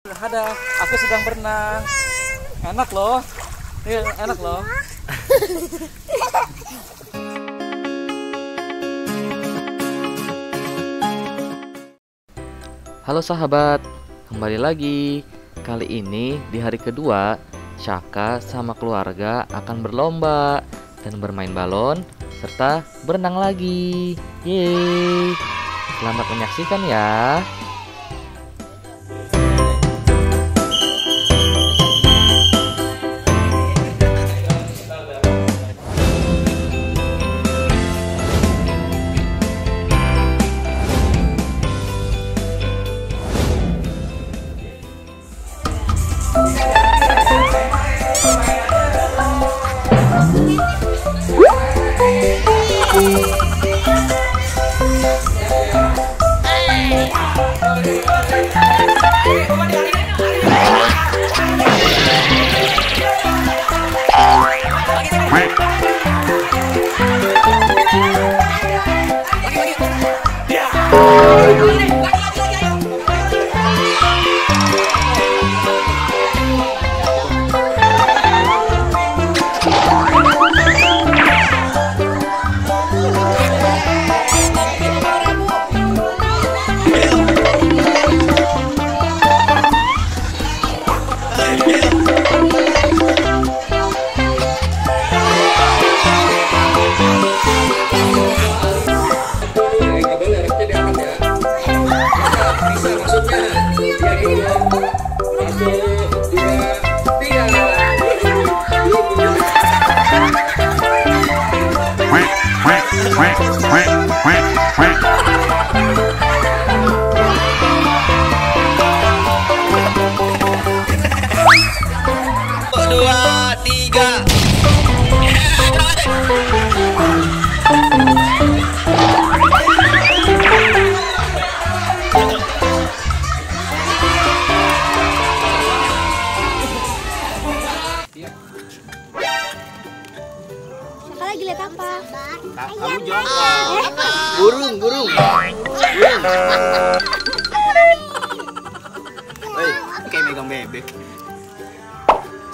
Ada, aku sedang berenang. Enak loh. Iya, enak loh. Halo sahabat, kembali lagi. Kali ini di hari kedua, Syaka sama keluarga akan berlomba dan bermain balon serta berenang lagi. Yeay. Selamat menyaksikan ya. Lagi lihat apa? Kamu jongkok. Burung. Hei, kayak megang bebek.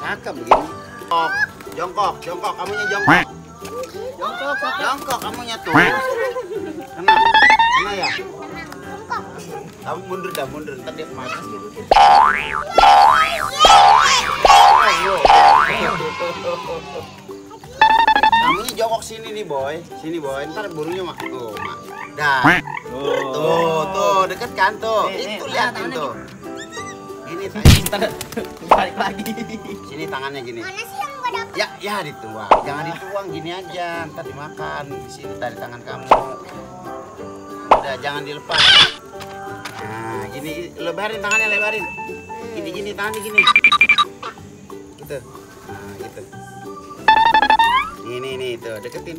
Cakep begini. Jongkok. Kamunya jongkok. Jongkok kamunya tuh. Kena ya. Kamu mundur. Ntar dia kemana? Kamunya jongkok sini nih boy, ntar burungnya mah, dah, tuh, deket kan tuh, itu liatin tuh, ini tangannya, balik lagi, sini tangannya gini, ya dituang, jangan dituang gini aja, ntar dimakan, di sini tadi tangan kamu, udah jangan dilepas, nah gini, lebarin tangannya gini tangannya gini, gitu, nah gitu. Ini tuh deketin.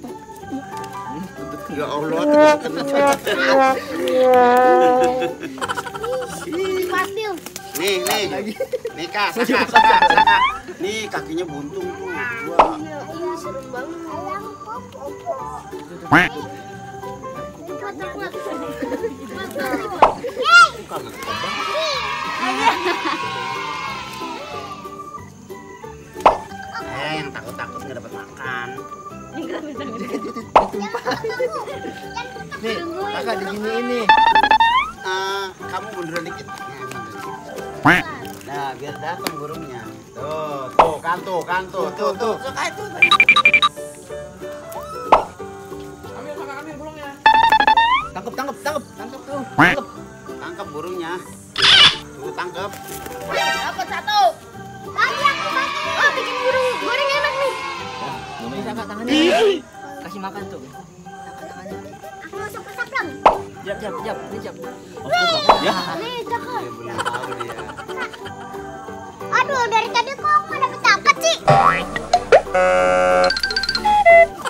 Ya Allah, deketin. Nih Kak, Saka. Nih kakinya buntung tuh. Wah. Serem banget. Yang takut nggak dapat makan. Nih, kakak digini ini. Kamu mundur dikit. Nah, biar datang burungnya. Tuh, kan tuh. Ambil burungnya. Tangkep tuh. Tangkap burungnya. Tuh, tangkap. Dapat satu. Lagi aku pakai. Oh, bikin goreng enak nih. Ini kakak tangannya. Kasih makan tuh. Tangannya. Aku mau sapleng. Jap. Ini jap. Ya. Nih, cakep. Dia belum tahu dia. Aduh, dari tadi kok aku nggak dapet dapat sih?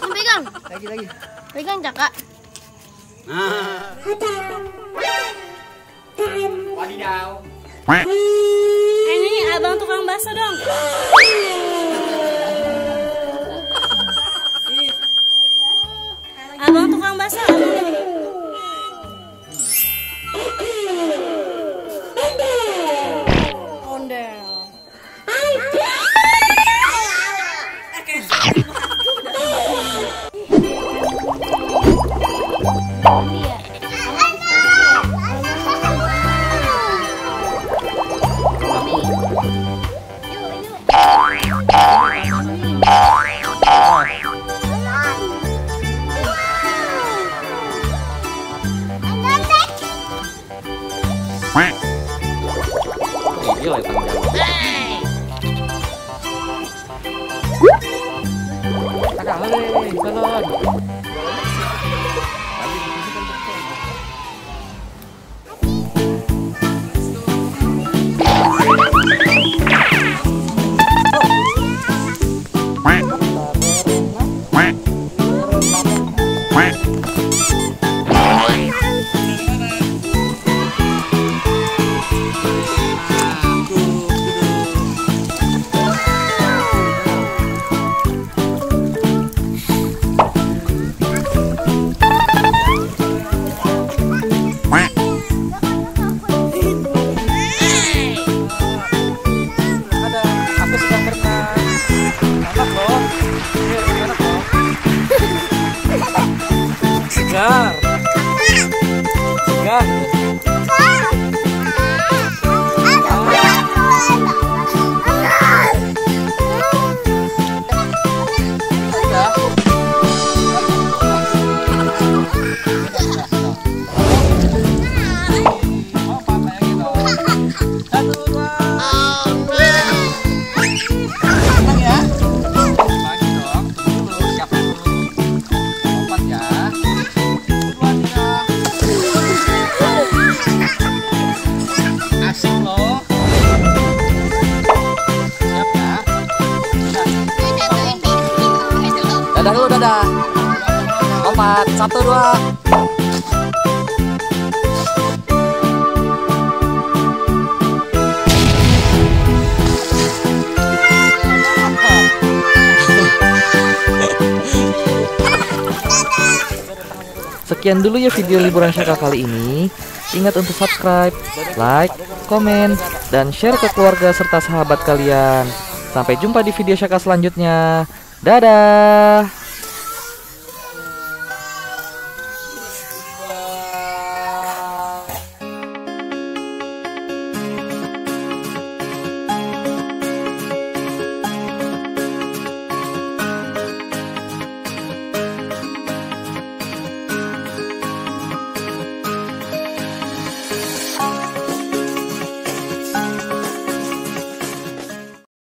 Pegang. Lagi. Pegang, Caka. Nah. Wadidaw. Ini abang tukang bakso dong. Abang tukang bakso. Ayo lah tanggung jawab. Kakak, hei, balon. Aku sedang berenang. Enak loh. Enak loh. Segar. Segar. Dadah dulu, dadah. Lompat, 1, 2. Sekian dulu ya video liburan Syaka kali ini. Ingat untuk subscribe, like, komen, dan share ke keluarga serta sahabat kalian. Sampai jumpa di video Syaka selanjutnya. Dadah.